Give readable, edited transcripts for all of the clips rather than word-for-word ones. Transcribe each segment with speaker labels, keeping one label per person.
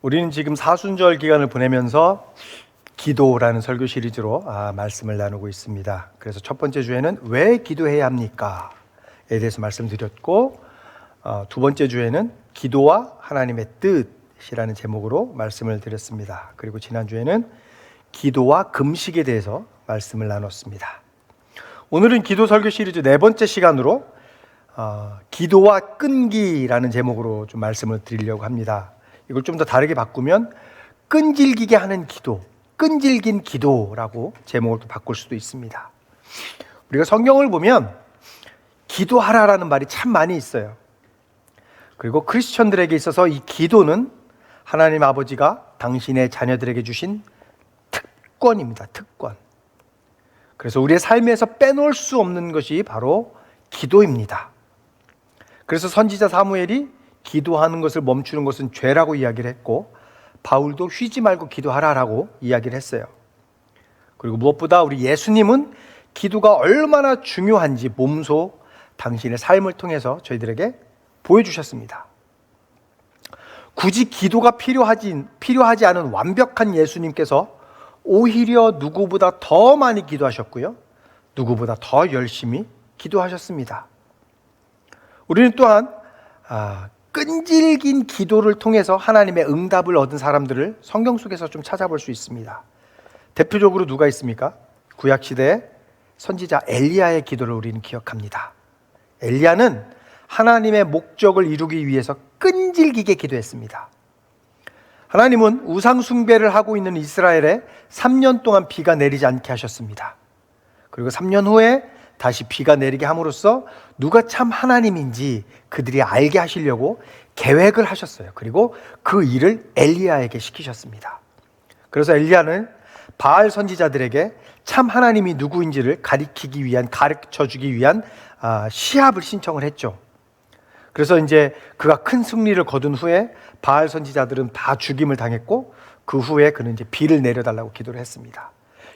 Speaker 1: 우리는 지금 사순절 기간을 보내면서 기도라는 설교 시리즈로 말씀을 나누고 있습니다. 그래서 첫 번째 주에는 왜 기도해야 합니까? 에 대해서 말씀드렸고, 두 번째 주에는 기도와 하나님의 뜻이라는 제목으로 말씀을 드렸습니다. 그리고 지난주에는 기도와 금식에 대해서 말씀을 나눴습니다. 오늘은 기도 설교 시리즈 네 번째 시간으로 기도와 끈기라는 제목으로 좀 말씀을 드리려고 합니다. 이걸 좀 더 다르게 바꾸면 끈질기게 하는 기도, 끈질긴 기도라고 제목을 또 바꿀 수도 있습니다. 우리가 성경을 보면 기도하라라는 말이 참 많이 있어요. 그리고 크리스천들에게 있어서 이 기도는 하나님 아버지가 당신의 자녀들에게 주신 특권입니다. 특권. 그래서 우리의 삶에서 빼놓을 수 없는 것이 바로 기도입니다. 그래서 선지자 사무엘이 기도하는 것을 멈추는 것은 죄라고 이야기를 했고, 바울도 쉬지 말고 기도하라라고 이야기를 했어요. 그리고 무엇보다 우리 예수님은 기도가 얼마나 중요한지 몸소 당신의 삶을 통해서 저희들에게 보여주셨습니다. 굳이 기도가 필요하지 않은 완벽한 예수님께서 오히려 누구보다 더 많이 기도하셨고요, 누구보다 더 열심히 기도하셨습니다. 우리는 또한 끈질긴 기도를 통해서 하나님의 응답을 얻은 사람들을 성경 속에서 좀 찾아볼 수 있습니다. 대표적으로 누가 있습니까? 구약시대의 선지자 엘리야의 기도를 우리는 기억합니다. 엘리야는 하나님의 목적을 이루기 위해서 끈질기게 기도했습니다. 하나님은 우상 숭배를 하고 있는 이스라엘에 3년 동안 비가 내리지 않게 하셨습니다. 그리고 3년 후에 다시 비가 내리게 함으로써 누가 참 하나님인지 그들이 알게 하시려고 계획을 하셨어요. 그리고 그 일을 엘리야에게 시키셨습니다. 그래서 엘리야는 바알 선지자들에게 참 하나님이 누구인지를 가르쳐주기 위한 시합을 신청을 했죠. 그래서 이제 그가 큰 승리를 거둔 후에 바알 선지자들은 다 죽임을 당했고, 그 후에 그는 이제 비를 내려달라고 기도를 했습니다.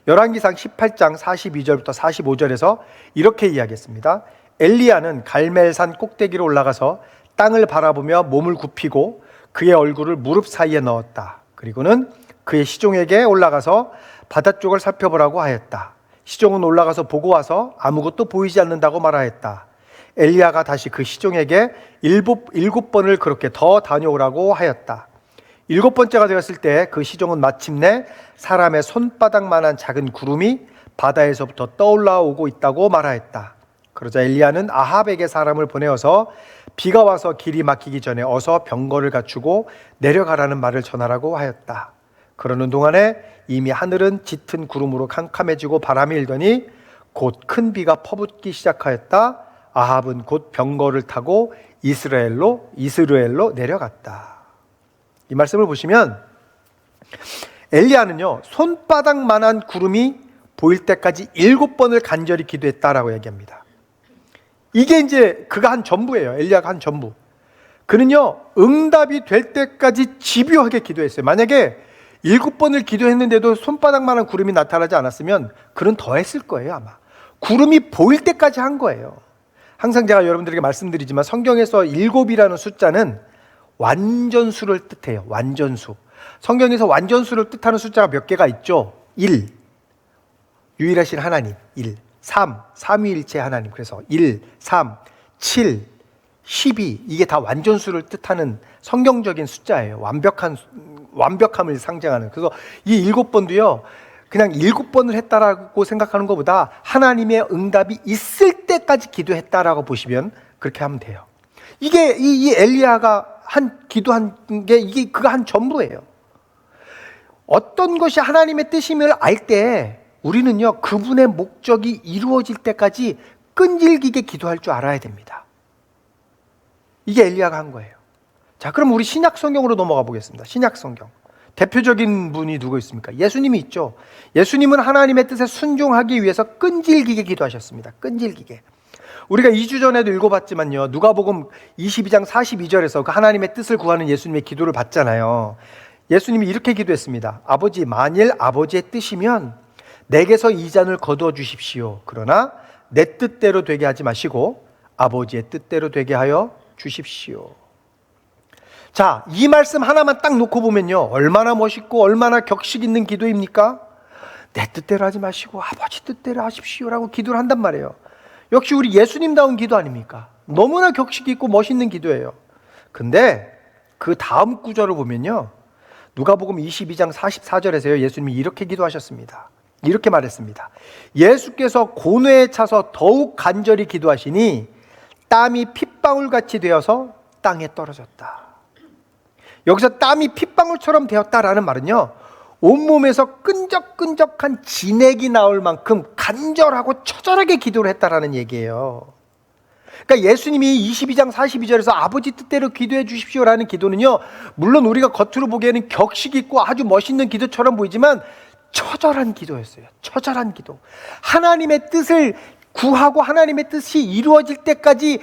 Speaker 1: 열왕기상 18장 42절부터 45절에서 이렇게 이야기했습니다. 엘리야는 갈멜산 꼭대기로 올라가서 땅을 바라보며 몸을 굽히고 그의 얼굴을 무릎 사이에 넣었다. 그리고는 그의 시종에게 올라가서 바다 쪽을 살펴보라고 하였다. 시종은 올라가서 보고 와서 아무것도 보이지 않는다고 말하였다. 엘리야가 다시 그 시종에게 일곱 번을 그렇게 더 다녀오라고 하였다. 7번째가 되었을 때 그 시종은 마침내 사람의 손바닥만한 작은 구름이 바다에서부터 떠올라오고 있다고 말하였다. 그러자 엘리야는 아합에게 사람을 보내어서 비가 와서 길이 막히기 전에 어서 병거를 갖추고 내려가라는 말을 전하라고 하였다. 그러는 동안에 이미 하늘은 짙은 구름으로 캄캄해지고 바람이 일더니 곧 큰 비가 퍼붓기 시작하였다. 아합은 곧 병거를 타고 이스라엘로 내려갔다. 이 말씀을 보시면 엘리야는요, 손바닥만한 구름이 보일 때까지 7번을 간절히 기도했다라고 얘기합니다. 이게 이제 그가 한 전부예요. 엘리야가 한 전부. 그는요, 응답이 될 때까지 집요하게 기도했어요. 만약에 7번을 기도했는데도 손바닥만한 구름이 나타나지 않았으면 그는 더 했을 거예요. 아마 구름이 보일 때까지 한 거예요. 항상 제가 여러분들에게 말씀드리지만 성경에서 7이라는 숫자는 완전수를 뜻해요. 완전수. 성경에서 완전수를 뜻하는 숫자가 몇 개가 있죠? 1, 유일하신 하나님. 1, 3, 삼위일체 하나님. 그래서 1, 3, 7, 12, 이게 다 완전수를 뜻하는 성경적인 숫자예요. 완벽함을 상징하는. 그래서 이 7번도요, 그냥 7번을 했다라고 생각하는 것보다 하나님의 응답이 있을 때까지 기도했다라고 보시면 그렇게 하면 돼요. 이게 이 엘리야가 기도한 게 이게 그가 한 전부예요. 어떤 것이 하나님의 뜻임을 알 때 우리는요, 그분의 목적이 이루어질 때까지 끈질기게 기도할 줄 알아야 됩니다. 이게 엘리야가 한 거예요. 자, 그럼 우리 신약 성경으로 넘어가 보겠습니다. 신약 성경. 대표적인 분이 누구 있습니까? 예수님이 있죠. 예수님은 하나님의 뜻에 순종하기 위해서 끈질기게 기도하셨습니다. 끈질기게. 우리가 2주 전에도 읽어봤지만요, 누가복음 22장 42절에서 그 하나님의 뜻을 구하는 예수님의 기도를 봤잖아요. 예수님이 이렇게 기도했습니다. 아버지, 만일 아버지의 뜻이면 내게서 이 잔을 거두어 주십시오. 그러나 내 뜻대로 되게 하지 마시고 아버지의 뜻대로 되게 하여 주십시오. 자, 이 말씀 하나만 딱 놓고 보면요, 얼마나 멋있고 얼마나 격식 있는 기도입니까? 내 뜻대로 하지 마시고 아버지 뜻대로 하십시오라고 기도를 한단 말이에요. 역시 우리 예수님다운 기도 아닙니까? 너무나 격식 있고 멋있는 기도예요. 근데 그 다음 구절을 보면요, 누가복음 22장 44절에서요, 예수님이 이렇게 기도하셨습니다. 이렇게 말했습니다. 예수께서 고뇌에 차서 더욱 간절히 기도하시니 땀이 핏방울같이 되어서 땅에 떨어졌다. 여기서 땀이 핏방울처럼 되었다라는 말은요, 온몸에서 끈적끈적한 진액이 나올 만큼 간절하고 처절하게 기도를 했다라는 얘기예요. 그러니까 예수님이 22장 42절에서 아버지 뜻대로 기도해 주십시오라는 기도는요, 물론 우리가 겉으로 보기에는 격식 있고 아주 멋있는 기도처럼 보이지만 처절한 기도였어요. 처절한 기도. 하나님의 뜻을 구하고 하나님의 뜻이 이루어질 때까지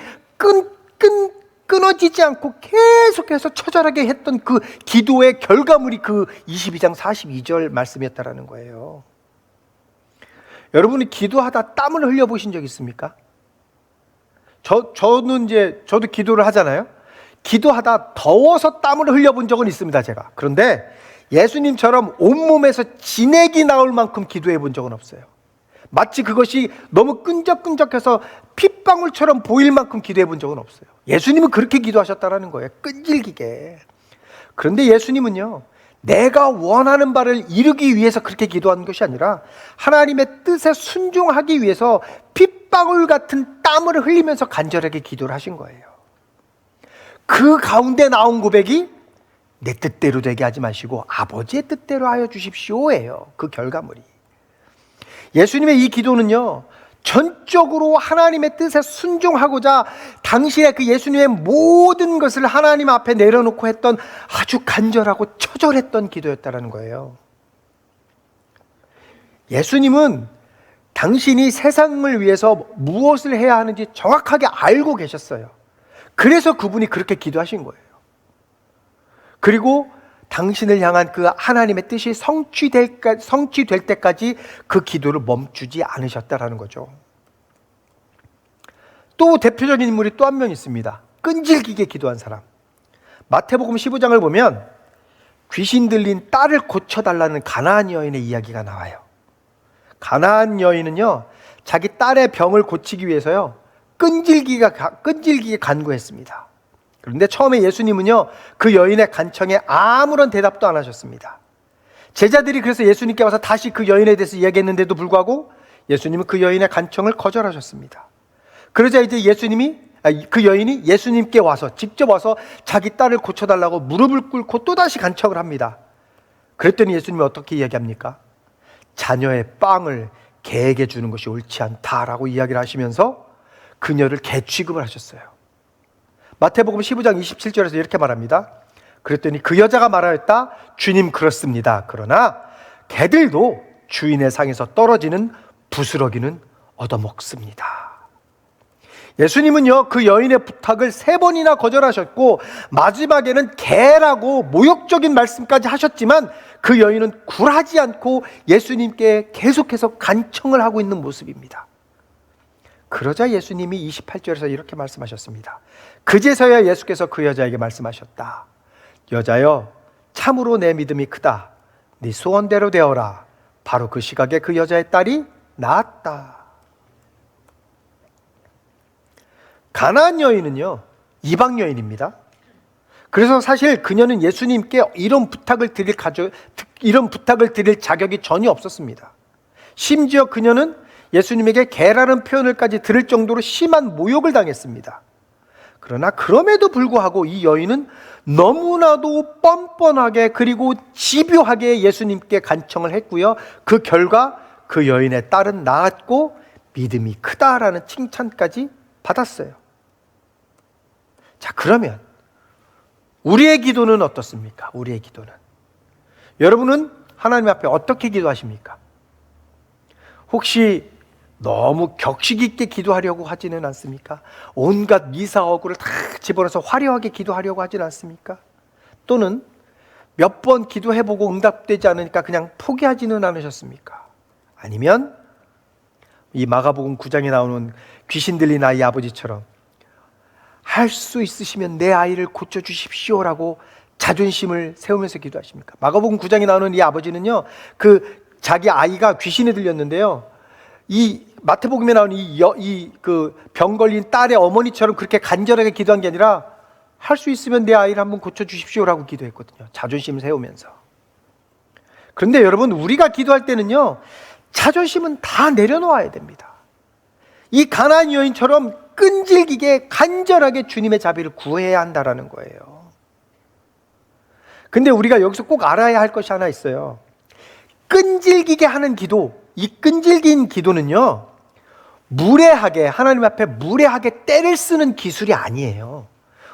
Speaker 1: 끊어지지 않고 계속해서 처절하게 했던 그 기도의 결과물이 그 22장 42절 말씀이었다라는 거예요. 여러분이 기도하다 땀을 흘려보신 적 있습니까? 저도 기도를 하잖아요. 기도하다 더워서 땀을 흘려본 적은 있습니다, 제가. 그런데 예수님처럼 온몸에서 진액이 나올 만큼 기도해 본 적은 없어요. 마치 그것이 너무 끈적끈적해서 핏방울처럼 보일 만큼 기도해 본 적은 없어요. 예수님은 그렇게 기도하셨다라는 거예요. 끈질기게. 그런데 예수님은요, 내가 원하는 바를 이루기 위해서 그렇게 기도하는 것이 아니라 하나님의 뜻에 순종하기 위해서 핏방울 같은 땀을 흘리면서 간절하게 기도를 하신 거예요. 그 가운데 나온 고백이 내 뜻대로 되게 하지 마시고 아버지의 뜻대로 하여 주십시오예요. 그 결과물이. 예수님의 이 기도는요, 전적으로 하나님의 뜻에 순종하고자 당시에 그 예수님의 모든 것을 하나님 앞에 내려놓고 했던 아주 간절하고 처절했던 기도였다는 거예요. 예수님은 당신이 세상을 위해서 무엇을 해야 하는지 정확하게 알고 계셨어요. 그래서 그분이 그렇게 기도하신 거예요. 그리고 당신을 향한 그 하나님의 뜻이 성취될 때까지 그 기도를 멈추지 않으셨다라는 거죠. 또 대표적인 인물이 또 한 명 있습니다. 끈질기게 기도한 사람. 마태복음 15장을 보면 귀신 들린 딸을 고쳐달라는 가나안 여인의 이야기가 나와요. 가나안 여인은요, 자기 딸의 병을 고치기 위해서요, 끈질기게 간구했습니다. 그런데 처음에 예수님은요, 그 여인의 간청에 아무런 대답도 안 하셨습니다. 제자들이 그래서 예수님께 와서 다시 그 여인에 대해서 이야기했는데도 불구하고 예수님은 그 여인의 간청을 거절하셨습니다. 그러자 이제 그 여인이 예수님께 와서 직접 와서 자기 딸을 고쳐달라고 무릎을 꿇고 또다시 간청을 합니다. 그랬더니 예수님이 어떻게 이야기합니까? 자녀의 빵을 개에게 주는 것이 옳지 않다라고 이야기를 하시면서 그녀를 개 취급을 하셨어요. 마태복음 15장 27절에서 이렇게 말합니다. 그랬더니 그 여자가 말하였다. 주님, 그렇습니다. 그러나 개들도 주인의 상에서 떨어지는 부스러기는 얻어먹습니다. 예수님은요, 그 여인의 부탁을 3번이나 거절하셨고 마지막에는 개라고 모욕적인 말씀까지 하셨지만 그 여인은 굴하지 않고 예수님께 계속해서 간청을 하고 있는 모습입니다. 그러자 예수님이 28절에서 이렇게 말씀하셨습니다. 그제서야 예수께서 그 여자에게 말씀하셨다. 여자여, 참으로 내 믿음이 크다. 네 소원대로 되어라. 바로 그 시각에 그 여자의 딸이 나았다. 가나안 여인은요, 이방 여인입니다. 그래서 사실 그녀는 예수님께 이런 부탁을 드릴 자격이 전혀 없었습니다. 심지어 그녀는 예수님에게 개라는 표현을까지 들을 정도로 심한 모욕을 당했습니다. 그러나 그럼에도 불구하고 이 여인은 너무나도 뻔뻔하게 그리고 집요하게 예수님께 간청을 했고요. 그 결과 그 여인의 딸은 나았고 믿음이 크다라는 칭찬까지 받았어요. 자, 그러면 우리의 기도는 어떻습니까? 우리의 기도는. 여러분은 하나님 앞에 어떻게 기도하십니까? 혹시 너무 격식 있게 기도하려고 하지는 않습니까? 온갖 미사어구를 다 집어넣어서 화려하게 기도하려고 하지는 않습니까? 또는 몇 번 기도해보고 응답되지 않으니까 그냥 포기하지는 않으셨습니까? 아니면 이 마가복음 9장에 나오는 귀신 들린 아이 아버지처럼 할 수 있으시면 내 아이를 고쳐주십시오라고 자존심을 세우면서 기도하십니까? 마가복음 9장에 나오는 이 아버지는요, 그 자기 아이가 귀신에 들렸는데요, 이 마태복음에 나오는 그 병 걸린 딸의 어머니처럼 그렇게 간절하게 기도한 게 아니라 할 수 있으면 내 아이를 한번 고쳐주십시오라고 기도했거든요. 자존심을 세우면서. 그런데 여러분, 우리가 기도할 때는요, 자존심은 다 내려놓아야 됩니다. 이 가나안 여인처럼 끈질기게 간절하게 주님의 자비를 구해야 한다라는 거예요. 근데 우리가 여기서 꼭 알아야 할 것이 하나 있어요. 끈질기게 하는 기도, 이 끈질긴 기도는요, 무례하게, 하나님 앞에 무례하게 때를 쓰는 기술이 아니에요.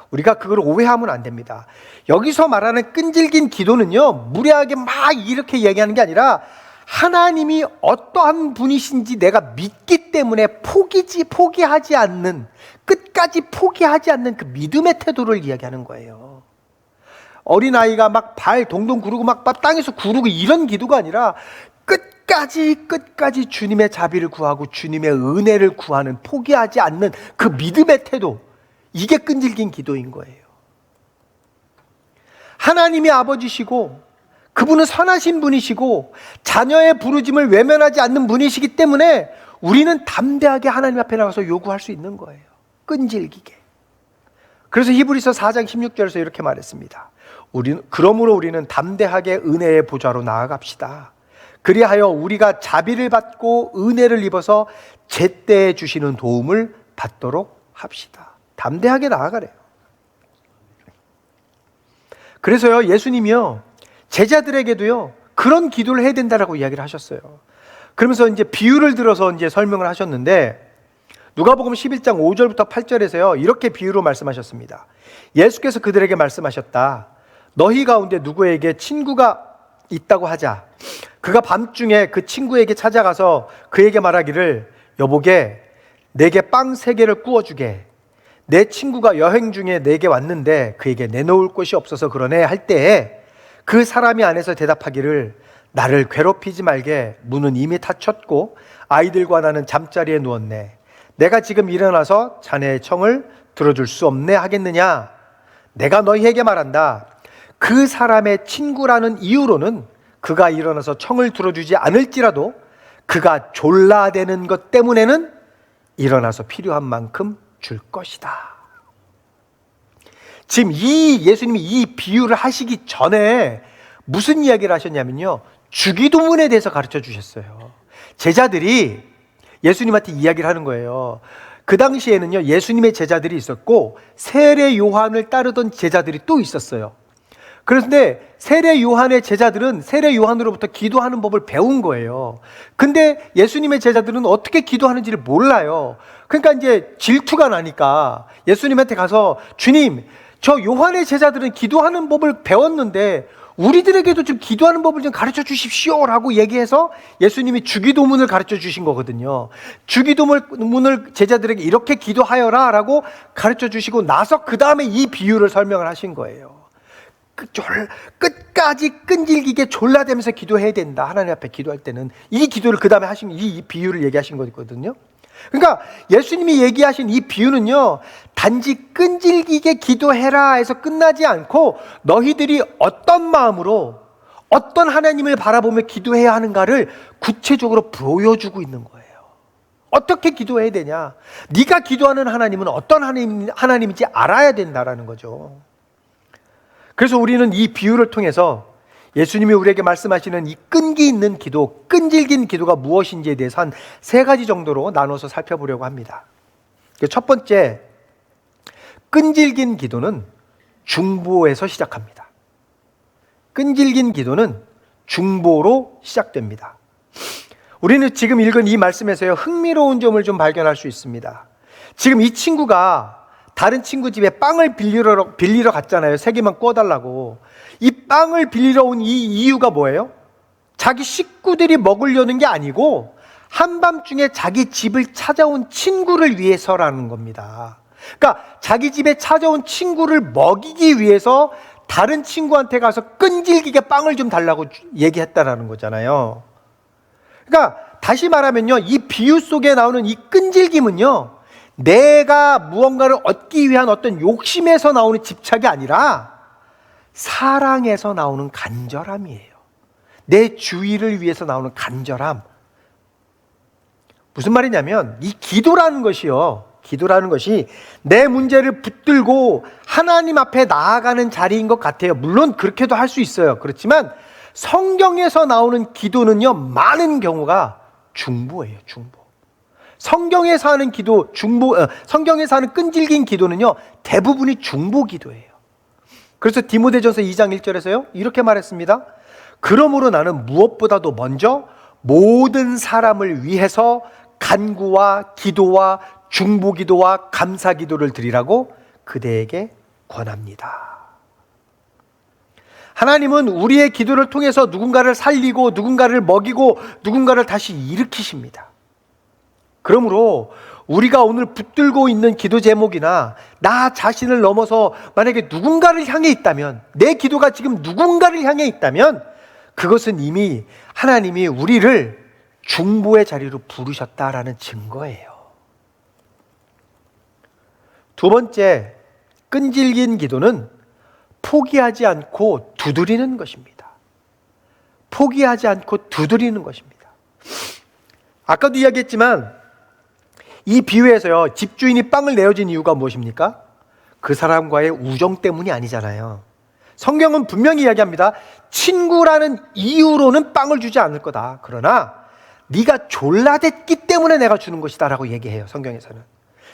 Speaker 1: 우리가 그걸 오해하면 안 됩니다. 여기서 말하는 끈질긴 기도는요, 무례하게 막 이렇게 얘기하는 게 아니라 하나님이 어떠한 분이신지 내가 믿기 때문에 포기하지 않는, 끝까지 포기하지 않는 그 믿음의 태도를 이야기하는 거예요. 어린아이가 막 발 동동 구르고 막 땅에서 구르고 이런 기도가 아니라 끝까지 주님의 자비를 구하고 주님의 은혜를 구하는, 포기하지 않는 그 믿음의 태도, 이게 끈질긴 기도인 거예요. 하나님이 아버지시고 그분은 선하신 분이시고 자녀의 부르짐을 외면하지 않는 분이시기 때문에 우리는 담대하게 하나님 앞에 나가서 요구할 수 있는 거예요. 끈질기게. 그래서 히브리서 4장 16절에서 이렇게 말했습니다. 그러므로 우리는 담대하게 은혜의 보좌로 나아갑시다. 그리하여 우리가 자비를 받고 은혜를 입어서 제때에 주시는 도움을 받도록 합시다. 담대하게 나아가래요. 그래서요, 예수님이요, 제자들에게도요, 그런 기도를 해야 된다라고 이야기를 하셨어요. 그러면서 이제 비유를 들어서 이제 설명을 하셨는데, 누가복음 11장 5절부터 8절에서요, 이렇게 비유로 말씀하셨습니다. 예수께서 그들에게 말씀하셨다. 너희 가운데 누구에게 친구가 있다고 하자. 그가 밤중에 그 친구에게 찾아가서 그에게 말하기를, 여보게, 내게 빵 3개를 구워주게. 내 친구가 여행 중에 내게 왔는데 그에게 내놓을 곳이 없어서 그러네 할 때에 그 사람이 안에서 대답하기를, 나를 괴롭히지 말게. 문은 이미 닫혔고 아이들과 나는 잠자리에 누웠네. 내가 지금 일어나서 자네의 청을 들어줄 수 없네 하겠느냐? 내가 너희에게 말한다. 그 사람의 친구라는 이유로는 그가 일어나서 청을 들어주지 않을지라도 그가 졸라대는 것 때문에는 일어나서 필요한 만큼 줄 것이다. 지금 예수님이 이 비유를 하시기 전에 무슨 이야기를 하셨냐면요, 주기도문에 대해서 가르쳐 주셨어요. 제자들이 예수님한테 이야기를 하는 거예요. 그 당시에는요, 예수님의 제자들이 있었고 세례 요한을 따르던 제자들이 또 있었어요. 그런데 세례 요한의 제자들은 세례 요한으로부터 기도하는 법을 배운 거예요. 근데 예수님의 제자들은 어떻게 기도하는지를 몰라요. 그러니까 이제 질투가 나니까 예수님한테 가서, 주님, 저 요한의 제자들은 기도하는 법을 배웠는데 우리들에게도 좀 기도하는 법을 좀 가르쳐 주십시오라고 얘기해서 예수님이 주기도문을 가르쳐 주신 거거든요. 주기도문을 제자들에게 이렇게 기도하여라 라고 가르쳐 주시고 나서 그 다음에 이 비유를 설명을 하신 거예요. 끝까지 끈질기게 졸라대면서 기도해야 된다. 하나님 앞에 기도할 때는 이 기도를 그 다음에 하신, 이 비유를 얘기하신 거거든요. 그러니까 예수님이 얘기하신 이 비유는요, 단지 끈질기게 기도해라 해서 끝나지 않고 너희들이 어떤 마음으로 어떤 하나님을 바라보며 기도해야 하는가를 구체적으로 보여주고 있는 거예요. 어떻게 기도해야 되냐? 네가 기도하는 하나님은 어떤 하나님인지 알아야 된다라는 거죠. 그래서 우리는 이 비유를 통해서 예수님이 우리에게 말씀하시는 이 끈기 있는 기도, 끈질긴 기도가 무엇인지에 대해서 한 3가지 정도로 나눠서 살펴보려고 합니다. 첫 번째, 끈질긴 기도는 중보에서 시작합니다. 끈질긴 기도는 중보로 시작됩니다. 우리는 지금 읽은 이 말씀에서요, 흥미로운 점을 좀 발견할 수 있습니다. 지금 이 친구가 다른 친구 집에 빵을 빌리러 갔잖아요. 3개만 구워달라고. 이 빵을 빌리러 온 이 이유가 뭐예요? 자기 식구들이 먹으려는 게 아니고 한밤중에 자기 집을 찾아온 친구를 위해서라는 겁니다. 그러니까 자기 집에 찾아온 친구를 먹이기 위해서 다른 친구한테 가서 끈질기게 빵을 좀 달라고 얘기했다라는 거잖아요. 그러니까 다시 말하면요, 이 비유 속에 나오는 이 끈질김은요, 내가 무언가를 얻기 위한 어떤 욕심에서 나오는 집착이 아니라 사랑에서 나오는 간절함이에요. 내 주의를 위해서 나오는 간절함. 무슨 말이냐면 이 기도라는 것이 내 문제를 붙들고 하나님 앞에 나아가는 자리인 것 같아요. 물론 그렇게도 할 수 있어요. 그렇지만 성경에서 나오는 기도는요, 많은 경우가 중보예요. 중보. 성경에서 하는 기도, 성경에서 하는 끈질긴 기도는요, 대부분이 중보 기도예요. 그래서 디모데전서 2장 1절에서요 이렇게 말했습니다. 그러므로 나는 무엇보다도 먼저 모든 사람을 위해서 간구와 기도와 중보기도와 감사기도를 드리라고 그대에게 권합니다. 하나님은 우리의 기도를 통해서 누군가를 살리고 누군가를 먹이고 누군가를 다시 일으키십니다. 그러므로 우리가 오늘 붙들고 있는 기도 제목이나 나 자신을 넘어서 만약에 누군가를 향해 있다면, 내 기도가 지금 누군가를 향해 있다면 그것은 이미 하나님이 우리를 중보의 자리로 부르셨다라는 증거예요. 두 번째, 끈질긴 기도는 포기하지 않고 두드리는 것입니다. 포기하지 않고 두드리는 것입니다. 아까도 이야기했지만 이 비유에서요, 집주인이 빵을 내어준 이유가 무엇입니까? 그 사람과의 우정 때문이 아니잖아요. 성경은 분명히 이야기합니다. 친구라는 이유로는 빵을 주지 않을 거다. 그러나 네가 졸라댔기 때문에 내가 주는 것이다 라고 얘기해요. 성경에서는.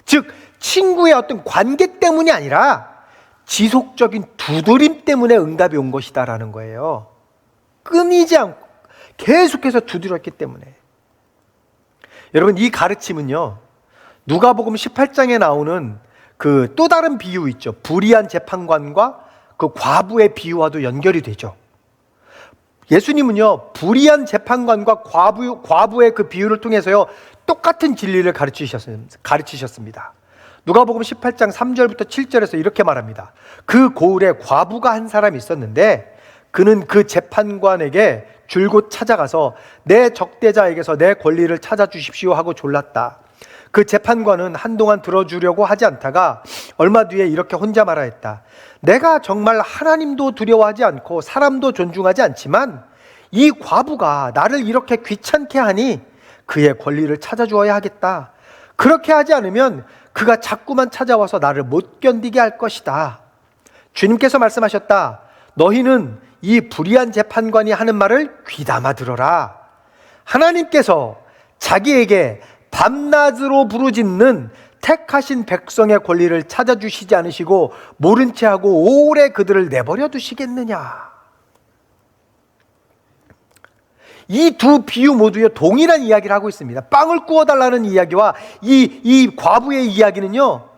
Speaker 1: 즉 친구의 어떤 관계 때문이 아니라 지속적인 두드림 때문에 응답이 온 것이다 라는 거예요. 끊이지 않고 계속해서 두드렸기 때문에. 여러분, 이 가르침은요, 누가복음 18장에 나오는 그 또 다른 비유 있죠. 불의한 재판관과 그 과부의 비유와도 연결이 되죠. 예수님은요, 불의한 재판관과 과부의 그 비유를 통해서요, 똑같은 진리를 가르치셨습니다. 누가복음 18장 3절부터 7절에서 이렇게 말합니다. 그 고을에 과부가 한 사람이 있었는데 그는 그 재판관에게 줄곧 찾아가서 내 적대자에게서 내 권리를 찾아주십시오 하고 졸랐다. 그 재판관은 한동안 들어주려고 하지 않다가 얼마 뒤에 이렇게 혼자 말하였다. 내가 정말 하나님도 두려워하지 않고 사람도 존중하지 않지만 이 과부가 나를 이렇게 귀찮게 하니 그의 권리를 찾아주어야 하겠다. 그렇게 하지 않으면 그가 자꾸만 찾아와서 나를 못 견디게 할 것이다. 주님께서 말씀하셨다. 너희는 이 불의한 재판관이 하는 말을 귀담아 들어라. 하나님께서 자기에게 밤낮으로 부르짖는 택하신 백성의 권리를 찾아주시지 않으시고 모른 채 하고 오래 그들을 내버려 두시겠느냐. 이 두 비유 모두에 동일한 이야기를 하고 있습니다. 빵을 구워달라는 이야기와 이 과부의 이야기는요,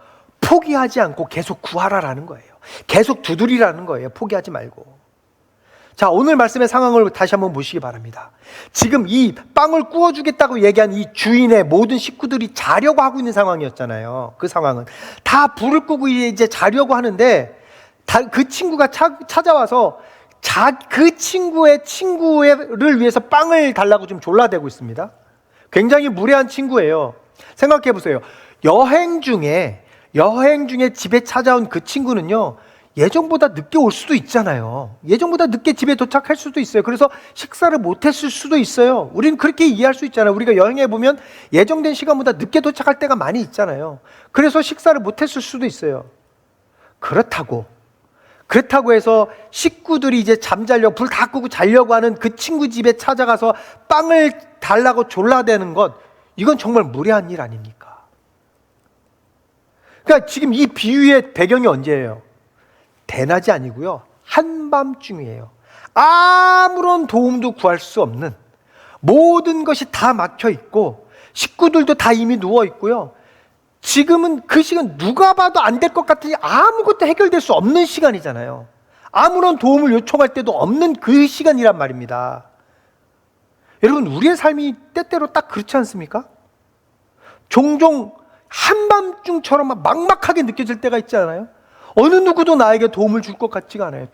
Speaker 1: 포기하지 않고 계속 구하라라는 거예요. 계속 두드리라는 거예요. 포기하지 말고. 자, 오늘 말씀의 상황을 다시 한번 보시기 바랍니다. 지금 이 빵을 구워주겠다고 얘기한 이 주인의 모든 식구들이 자려고 하고 있는 상황이었잖아요. 그 상황은 다 불을 끄고 이제 자려고 하는데 그 친구가 찾아와서 그 친구를 위해서 빵을 달라고 좀 졸라대고 있습니다. 굉장히 무례한 친구예요. 생각해 보세요. 여행 중에 집에 찾아온 그 친구는요, 예정보다 늦게 올 수도 있잖아요. 예정보다 늦게 집에 도착할 수도 있어요. 그래서 식사를 못했을 수도 있어요. 우리는 그렇게 이해할 수 있잖아요. 우리가 여행해 보면 예정된 시간보다 늦게 도착할 때가 많이 있잖아요. 그래서 식사를 못했을 수도 있어요. 그렇다고 해서 식구들이 이제 잠자려고 불 다 끄고 자려고 하는 그 친구 집에 찾아가서 빵을 달라고 졸라대는 것, 이건 정말 무례한 일 아닙니까? 그러니까 지금 이 비유의 배경이 언제예요? 대낮이 아니고요, 한밤중이에요. 아무런 도움도 구할 수 없는, 모든 것이 다 막혀 있고 식구들도 다 이미 누워 있고요. 지금은 그 시간 누가 봐도 안 될 것 같으니 아무것도 해결될 수 없는 시간이잖아요. 아무런 도움을 요청할 때도 없는 그 시간이란 말입니다. 여러분, 우리의 삶이 때때로 딱 그렇지 않습니까? 종종 한밤중처럼 막막하게 느껴질 때가 있지 않아요? 어느 누구도 나에게 도움을 줄 것 같지가 않아요.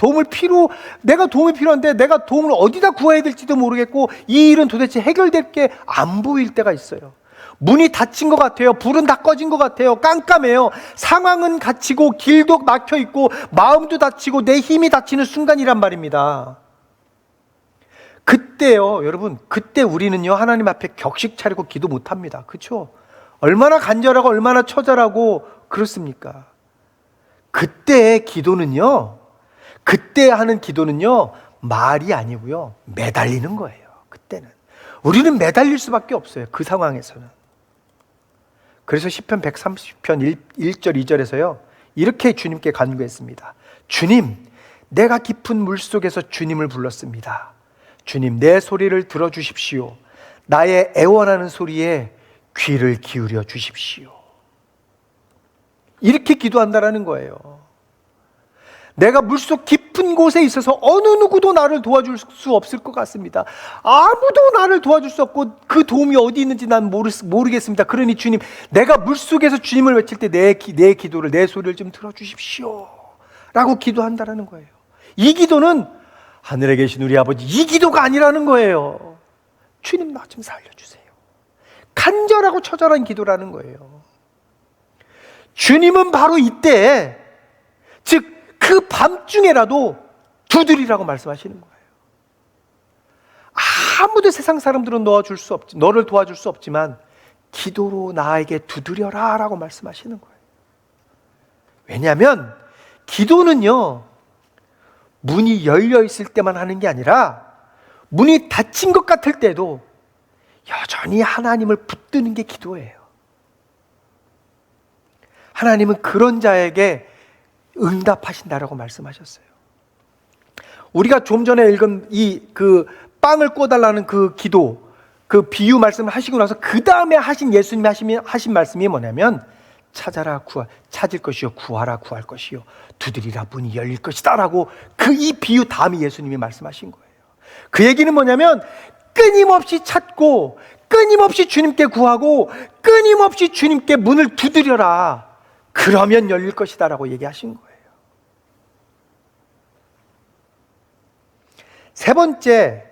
Speaker 1: 내가 도움이 필요한데 내가 도움을 어디다 구해야 될지도 모르겠고 이 일은 도대체 해결될 게 안 보일 때가 있어요. 문이 닫힌 것 같아요. 불은 다 꺼진 것 같아요. 깜깜해요. 상황은 갇히고 길도 막혀 있고 마음도 닫히고 내 힘이 닫히는 순간이란 말입니다. 그때요, 여러분, 그때 우리는요, 하나님 앞에 격식 차리고 기도 못 합니다. 그렇죠? 얼마나 간절하고 얼마나 처절하고 그렇습니까? 그때의 기도는요, 그때 하는 기도는요, 말이 아니고요, 매달리는 거예요. 그때는 우리는 매달릴 수밖에 없어요. 그 상황에서는. 그래서 시편 130편 1절 2절에서요 이렇게 주님께 간구했습니다. 주님, 내가 깊은 물속에서 주님을 불렀습니다. 주님, 내 소리를 들어주십시오. 나의 애원하는 소리에 귀를 기울여 주십시오. 이렇게 기도한다라는 거예요. 내가 물속 깊은 곳에 있어서 어느 누구도 나를 도와줄 수 없을 것 같습니다. 아무도 나를 도와줄 수 없고 그 도움이 어디 있는지 난 모르겠습니다. 그러니 주님, 내가 물속에서 주님을 외칠 때 내 기도를, 내 소리를 좀 들어주십시오 라고 기도한다라는 거예요. 이 기도는 하늘에 계신 우리 아버지, 이 기도가 아니라는 거예요. 주님, 나 좀 살려주세요. 간절하고 처절한 기도라는 거예요. 주님은 바로 이때, 즉 그 밤중에라도 두드리라고 말씀하시는 거예요. 아무도 세상 사람들은 너를 도와줄 수 없지만 기도로 나에게 두드려라 라고 말씀하시는 거예요. 왜냐하면 기도는요, 문이 열려 있을 때만 하는 게 아니라 문이 닫힌 것 같을 때도 여전히 하나님을 붙드는 게 기도예요. 하나님은 그런 자에게 응답하신다라고 말씀하셨어요. 우리가 좀 전에 읽은 그 빵을 꿔달라는 그 기도, 그 비유 말씀을 하시고 나서 그 다음에 하신 예수님이 하신 말씀이 뭐냐면 찾아라 찾을 것이요, 구하라 구할 것이요, 두드리라 문이 열릴 것이다 라고 그 이 비유 다음에 예수님이 말씀하신 거예요. 그 얘기는 뭐냐면 끊임없이 찾고 끊임없이 주님께 구하고 끊임없이 주님께 문을 두드려라, 그러면 열릴 것이다 라고 얘기하신 거예요. 세 번째,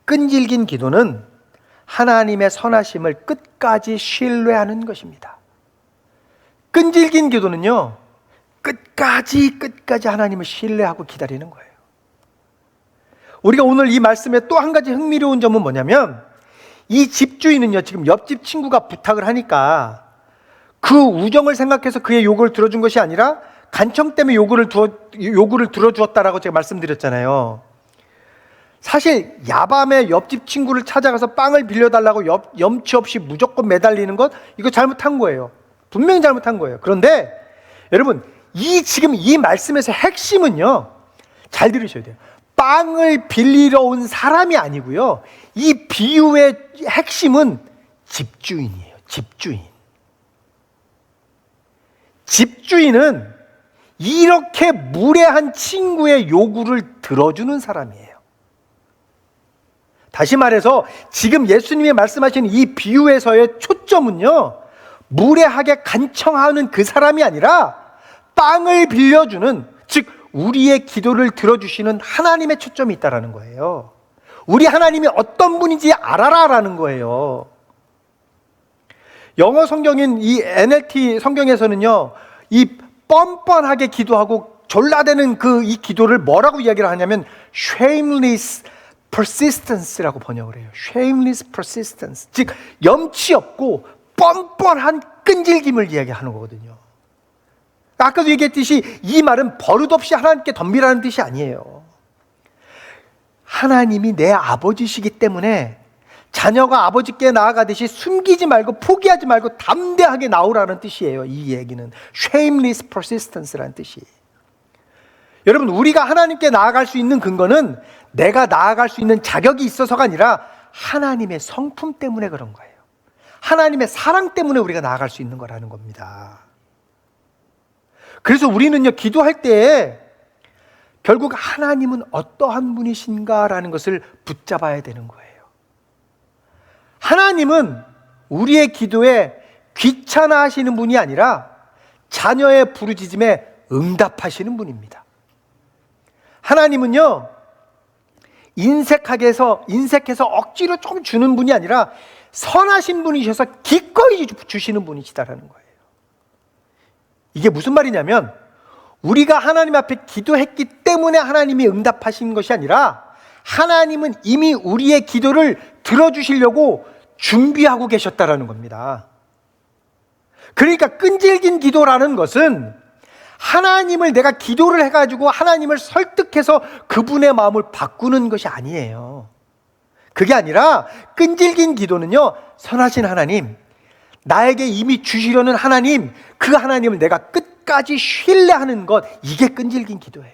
Speaker 1: 끈질긴 기도는 하나님의 선하심을 끝까지 신뢰하는 것입니다. 끈질긴 기도는요, 끝까지 하나님을 신뢰하고 기다리는 거예요. 우리가 오늘 이 말씀에 또 한 가지 흥미로운 점은 뭐냐면, 이 집주인은요, 지금 옆집 친구가 부탁을 하니까 그 우정을 생각해서 그의 요구를 들어준 것이 아니라 간청 때문에 요구를 들어주었다라고 제가 말씀드렸잖아요. 사실 야밤에 옆집 친구를 찾아가서 빵을 빌려달라고 염치 없이 무조건 매달리는 것, 이거 잘못한 거예요. 분명히 잘못한 거예요. 그런데 여러분, 지금 이 말씀에서 핵심은요, 잘 들으셔야 돼요. 빵을 빌리러 온 사람이 아니고요, 이 비유의 핵심은 집주인이에요. 집주인은 이렇게 무례한 친구의 요구를 들어주는 사람이에요. 다시 말해서 지금 예수님이 말씀하신 이 비유에서의 초점은요, 무례하게 간청하는 그 사람이 아니라 빵을 빌려주는, 즉 우리의 기도를 들어주시는 하나님의 초점이 있다라는 거예요. 우리 하나님이 어떤 분인지 알아라라는 거예요. 영어 성경인 이 NLT 성경에서는요, 이 뻔뻔하게 기도하고 졸라대는 이 기도를 뭐라고 이야기를 하냐면 shameless persistence라고 번역을 해요. shameless persistence, 즉 염치 없고 뻔뻔한 끈질김을 이야기하는 거거든요. 아까도 얘기했듯이 이 말은 버릇없이 하나님께 덤비라는 뜻이 아니에요. 하나님이 내 아버지시기 때문에 자녀가 아버지께 나아가듯이 숨기지 말고 포기하지 말고 담대하게 나오라는 뜻이에요. 이 얘기는 shameless persistence라는 뜻이. 여러분, 우리가 하나님께 나아갈 수 있는 근거는 내가 나아갈 수 있는 자격이 있어서가 아니라 하나님의 성품 때문에 그런 거예요. 하나님의 사랑 때문에 우리가 나아갈 수 있는 거라는 겁니다. 그래서 우리는요, 기도할 때 결국 하나님은 어떠한 분이신가라는 것을 붙잡아야 되는 거예요. 하나님은 우리의 기도에 귀찮아 하시는 분이 아니라 자녀의 부르짖음에 응답하시는 분입니다. 하나님은요, 인색해서 억지로 좀 주는 분이 아니라 선하신 분이셔서 기꺼이 주시는 분이시다라는 거예요. 이게 무슨 말이냐면 우리가 하나님 앞에 기도했기 때문에 하나님이 응답하신 것이 아니라 하나님은 이미 우리의 기도를 들어주시려고 준비하고 계셨다라는 겁니다. 그러니까 끈질긴 기도라는 것은 하나님을 내가 기도를 해가지고 하나님을 설득해서 그분의 마음을 바꾸는 것이 아니에요. 그게 아니라 끈질긴 기도는요, 선하신 하나님, 나에게 이미 주시려는 하나님, 그 하나님을 내가 끝까지 신뢰하는 것, 이게 끈질긴 기도예요.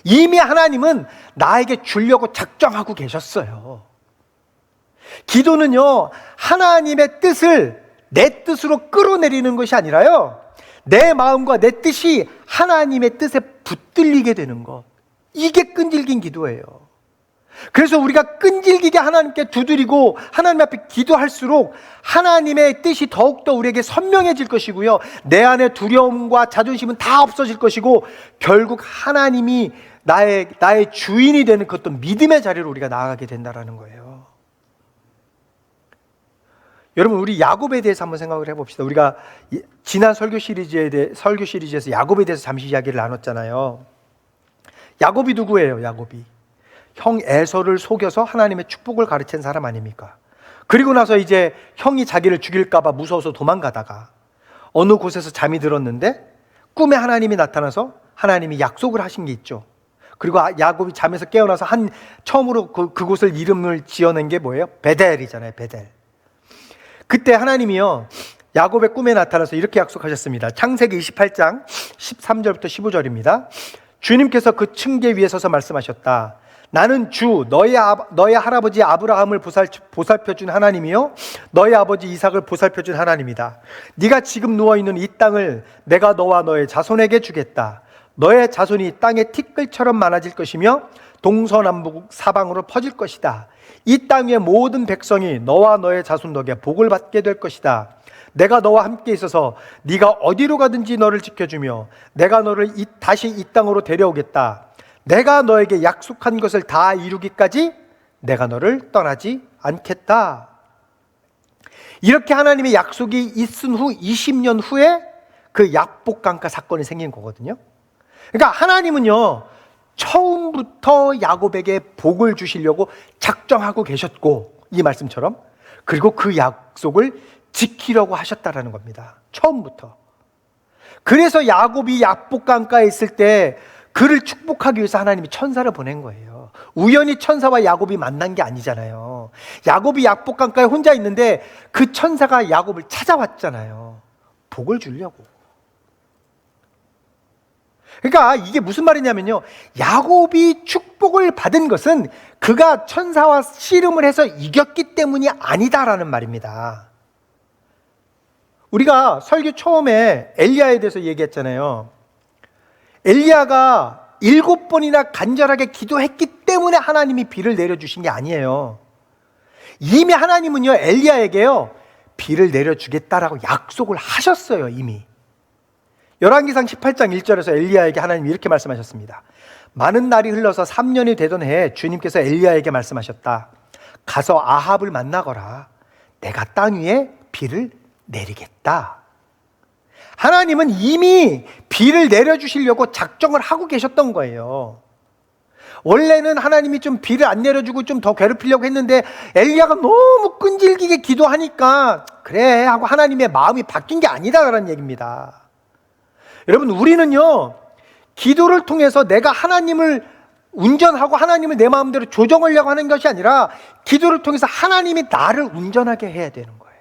Speaker 1: 이미 하나님은 나에게 주려고 작정하고 계셨어요. 기도는요, 하나님의 뜻을 내 뜻으로 끌어내리는 것이 아니라요, 내 마음과 내 뜻이 하나님의 뜻에 붙들리게 되는 것, 이게 끈질긴 기도예요. 그래서 우리가 끈질기게 하나님께 두드리고 하나님 앞에 기도할수록 하나님의 뜻이 더욱더 우리에게 선명해질 것이고요, 내 안에 두려움과 자존심은 다 없어질 것이고 결국 하나님이 나의 주인이 되는 그 어떤 믿음의 자리로 우리가 나아가게 된다는 거예요. 여러분, 우리 야곱에 대해서 한번 생각을 해봅시다. 우리가 지난 설교 시리즈에서 야곱에 대해서 잠시 이야기를 나눴잖아요. 야곱이 누구예요? 야곱이 형 에서를 속여서 하나님의 축복을 가르친 사람 아닙니까? 그리고 나서 이제 형이 자기를 죽일까 봐 무서워서 도망가다가 어느 곳에서 잠이 들었는데 꿈에 하나님이 나타나서 하나님이 약속을 하신 게 있죠. 그리고 야곱이 잠에서 깨어나서 처음으로 그곳을 이름을 지어낸 게 뭐예요? 베델이잖아요. 베델. 그때 하나님이요, 야곱의 꿈에 나타나서 이렇게 약속하셨습니다. 창세기 28장 13절부터 15절입니다. 주님께서 그 층계 위에 서서 말씀하셨다. 나는 주 너의 할아버지 아브라함을 보살펴준 하나님이요, 너의 아버지 이삭을 보살펴준 하나님이다. 네가 지금 누워있는 이 땅을 내가 너와 너의 자손에게 주겠다. 너의 자손이 땅의 티끌처럼 많아질 것이며 동서남북 사방으로 퍼질 것이다. 이 땅의 모든 백성이 너와 너의 자손 덕에 복을 받게 될 것이다. 내가 너와 함께 있어서 네가 어디로 가든지 너를 지켜주며 내가 너를 다시 이 땅으로 데려오겠다. 내가 너에게 약속한 것을 다 이루기까지 내가 너를 떠나지 않겠다. 이렇게 하나님의 약속이 있은 후 20년 후에 그 약복강가 사건이 생긴 거거든요. 그러니까 하나님은요, 처음부터 야곱에게 복을 주시려고 작정하고 계셨고, 이 말씀처럼, 그리고 그 약속을 지키려고 하셨다라는 겁니다. 처음부터. 그래서 야곱이 약복강가에 있을 때 그를 축복하기 위해서 하나님이 천사를 보낸 거예요. 우연히 천사와 야곱이 만난 게 아니잖아요. 야곱이 약복강가에 혼자 있는데 그 천사가 야곱을 찾아왔잖아요. 복을 주려고. 그러니까 이게 무슨 말이냐면요, 야곱이 축복을 받은 것은 그가 천사와 씨름을 해서 이겼기 때문이 아니다라는 말입니다. 우리가 설교 처음에 엘리야에 대해서 얘기했잖아요. 엘리야가 7번이나 간절하게 기도했기 때문에 하나님이 비를 내려주신 게 아니에요. 이미 하나님은요, 엘리야에게요, 비를 내려주겠다라고 약속을 하셨어요. 이미 열왕기상 18장 1절에서 엘리야에게 하나님이 이렇게 말씀하셨습니다. 많은 날이 흘러서 3년이 되던 해에 주님께서 엘리야에게 말씀하셨다. 가서 아합을 만나거라. 내가 땅 위에 비를 내리겠다. 하나님은 이미 비를 내려주시려고 작정을 하고 계셨던 거예요. 원래는 하나님이 좀 비를 안 내려주고 좀 더 괴롭히려고 했는데 엘리야가 너무 끈질기게 기도하니까 그래 하고 하나님의 마음이 바뀐 게 아니다라는 얘기입니다. 여러분, 우리는요, 기도를 통해서 내가 하나님을 운전하고 하나님을 내 마음대로 조정하려고 하는 것이 아니라 기도를 통해서 하나님이 나를 운전하게 해야 되는 거예요.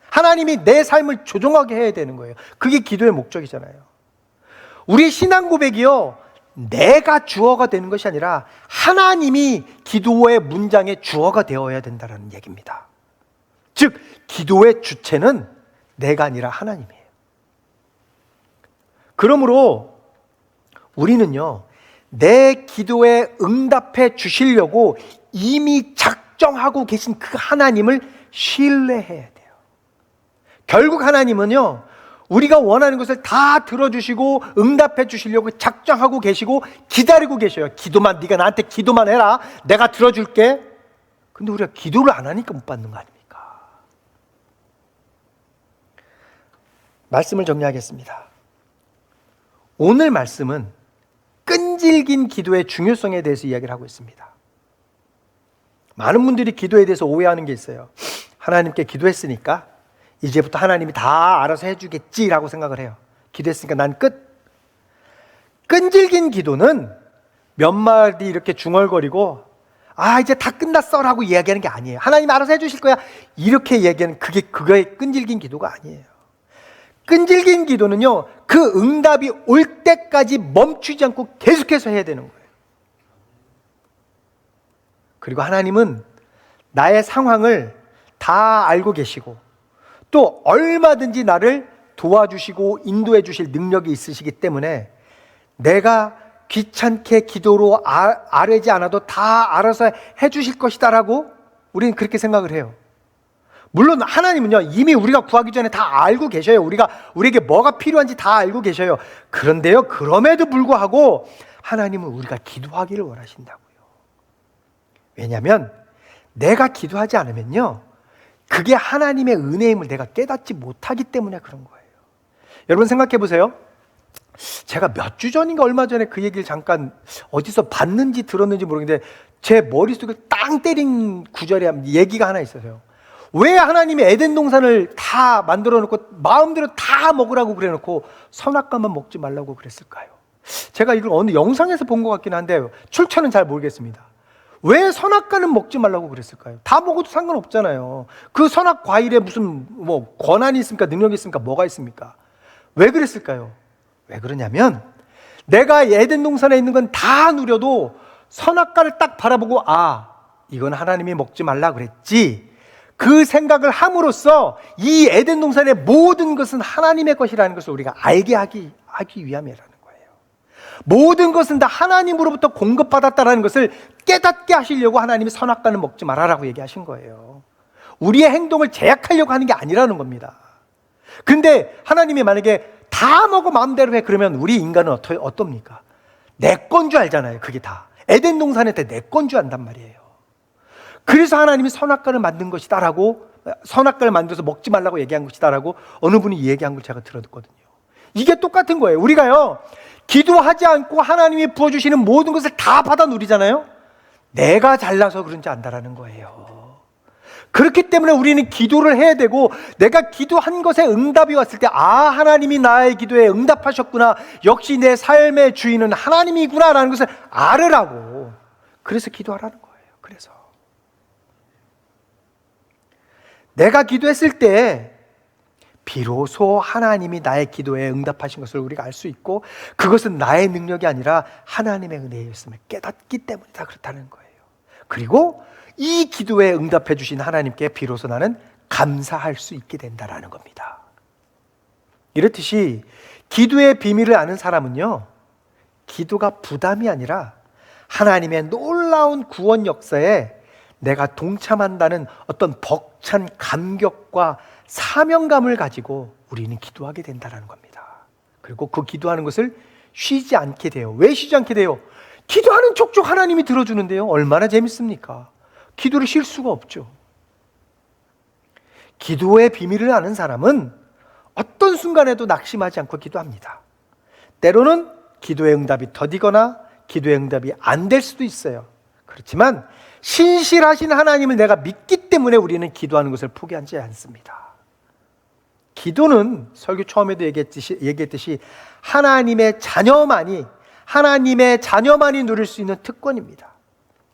Speaker 1: 하나님이 내 삶을 조종하게 해야 되는 거예요. 그게 기도의 목적이잖아요. 우리 신앙 고백이요, 내가 주어가 되는 것이 아니라 하나님이 기도의 문장의 주어가 되어야 된다는 얘기입니다. 즉, 기도의 주체는 내가 아니라 하나님이에요. 그러므로 우리는요, 내 기도에 응답해 주시려고 이미 작정하고 계신 그 하나님을 신뢰해야 돼요. 결국 하나님은요, 우리가 원하는 것을 다 들어주시고 응답해 주시려고 작정하고 계시고 기다리고 계셔요. 기도만, 네가 나한테 기도만 해라, 내가 들어줄게. 근데 우리가 기도를 안 하니까 못 받는 거 아닙니까? 말씀을 정리하겠습니다. 오늘 말씀은 끈질긴 기도의 중요성에 대해서 이야기를 하고 있습니다. 많은 분들이 기도에 대해서 오해하는 게 있어요. 하나님께 기도했으니까 이제부터 하나님이 다 알아서 해주겠지라고 생각을 해요. 기도했으니까 난 끝. 끈질긴 기도는 몇 마디 이렇게 중얼거리고 이제 다 끝났어라고 이야기하는 게 아니에요. 하나님 알아서 해주실 거야 이렇게 얘기하는 그거의 끈질긴 기도가 아니에요. 끈질긴 기도는요, 그 응답이 올 때까지 멈추지 않고 계속해서 해야 되는 거예요. 그리고 하나님은 나의 상황을 다 알고 계시고 또 얼마든지 나를 도와주시고 인도해 주실 능력이 있으시기 때문에 내가 귀찮게 기도로 아뢰지 않아도 다 알아서 해 주실 것이다 라고 우리는 그렇게 생각을 해요. 물론 하나님은요, 이미 우리가 구하기 전에 다 알고 계셔요. 우리에게 뭐가 필요한지 다 알고 계셔요. 그런데요, 그럼에도 불구하고 하나님은 우리가 기도하기를 원하신다고요. 왜냐하면 내가 기도하지 않으면요, 그게 하나님의 은혜임을 내가 깨닫지 못하기 때문에 그런 거예요. 여러분 생각해 보세요. 제가 몇 주 전인가 얼마 전에 그 얘기를 잠깐 어디서 봤는지 들었는지 모르겠는데 제 머릿속에 땅 때린 구절이 얘기가 하나 있어요. 왜 하나님이 에덴 동산을 다 만들어 놓고 마음대로 다 먹으라고 그래 놓고 선악과만 먹지 말라고 그랬을까요? 제가 이걸 어느 영상에서 본 것 같긴 한데 출처는 잘 모르겠습니다. 왜 선악과는 먹지 말라고 그랬을까요? 다 먹어도 상관없잖아요. 그 선악 과일에 무슨 권한이 있습니까? 능력이 있습니까? 뭐가 있습니까? 왜 그랬을까요? 왜 그러냐면 내가 에덴 동산에 있는 건 다 누려도 선악과를 딱 바라보고 이건 하나님이 먹지 말라 그랬지, 그 생각을 함으로써 이 에덴 동산의 모든 것은 하나님의 것이라는 것을 우리가 알게 하기 위함이라는 거예요. 모든 것은 다 하나님으로부터 공급받았다는 것을 깨닫게 하시려고 하나님이 선악과는 먹지 말아라고 얘기하신 거예요. 우리의 행동을 제약하려고 하는 게 아니라는 겁니다. 근데 하나님이 만약에 다 먹어 마음대로 해 그러면 우리 인간은 어떻습니까? 내 건 줄 알잖아요. 그게 다 에덴 동산한테 내 건 줄 안단 말이에요. 그래서 하나님이 선악과를 만든 것이다라고, 선악과를 만들어서 먹지 말라고 얘기한 것이다라고 어느 분이 얘기한 걸 제가 들었거든요. 이게 똑같은 거예요. 우리가요, 기도하지 않고 하나님이 부어주시는 모든 것을 다 받아 누리잖아요. 내가 잘나서 그런지 안다라는 거예요. 그렇기 때문에 우리는 기도를 해야 되고, 내가 기도한 것에 응답이 왔을 때 하나님이 나의 기도에 응답하셨구나, 역시 내 삶의 주인은 하나님이구나 라는 것을 알으라고, 그래서 기도하라는 거예요. 그래서 내가 기도했을 때 비로소 하나님이 나의 기도에 응답하신 것을 우리가 알 수 있고, 그것은 나의 능력이 아니라 하나님의 은혜였음을 깨닫기 때문이다, 그렇다는 거예요. 그리고 이 기도에 응답해 주신 하나님께 비로소 나는 감사할 수 있게 된다라는 겁니다. 이렇듯이 기도의 비밀을 아는 사람은요, 기도가 부담이 아니라 하나님의 놀라운 구원 역사에 내가 동참한다는 어떤 벅찬 감격과 사명감을 가지고 우리는 기도하게 된다는 겁니다. 그리고 그 기도하는 것을 쉬지 않게 돼요. 왜 쉬지 않게 돼요? 기도하는 족족 하나님이 들어주는데요. 얼마나 재밌습니까? 기도를 쉴 수가 없죠. 기도의 비밀을 아는 사람은 어떤 순간에도 낙심하지 않고 기도합니다. 때로는 기도의 응답이 더디거나 기도의 응답이 안 될 수도 있어요. 그렇지만 신실하신 하나님을 내가 믿기 때문에 우리는 기도하는 것을 포기하지 않습니다. 기도는 설교 처음에도 얘기했듯이 하나님의 자녀만이 누릴 수 있는 특권입니다.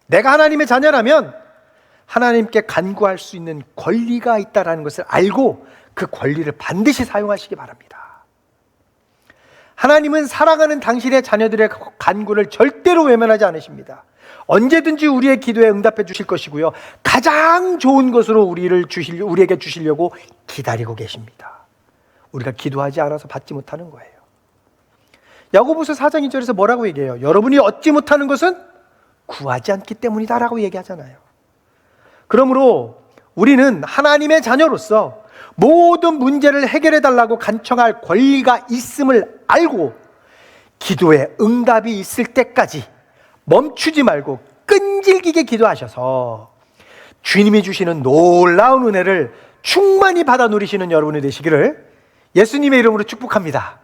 Speaker 1: 내가 하나님의 자녀라면 하나님께 간구할 수 있는 권리가 있다는 것을 알고 그 권리를 반드시 사용하시기 바랍니다. 하나님은 사랑하는 당신의 자녀들의 간구를 절대로 외면하지 않으십니다. 언제든지 우리의 기도에 응답해 주실 것이고요, 가장 좋은 것으로 우리에게 주시려고 기다리고 계십니다. 우리가 기도하지 않아서 받지 못하는 거예요. 야고보서 4장 2절에서 뭐라고 얘기해요? 여러분이 얻지 못하는 것은 구하지 않기 때문이다라고 얘기하잖아요. 그러므로 우리는 하나님의 자녀로서 모든 문제를 해결해 달라고 간청할 권리가 있음을 알고 기도에 응답이 있을 때까지 멈추지 말고 끈질기게 기도하셔서 주님이 주시는 놀라운 은혜를 충만히 받아 누리시는 여러분이 되시기를 예수님의 이름으로 축복합니다.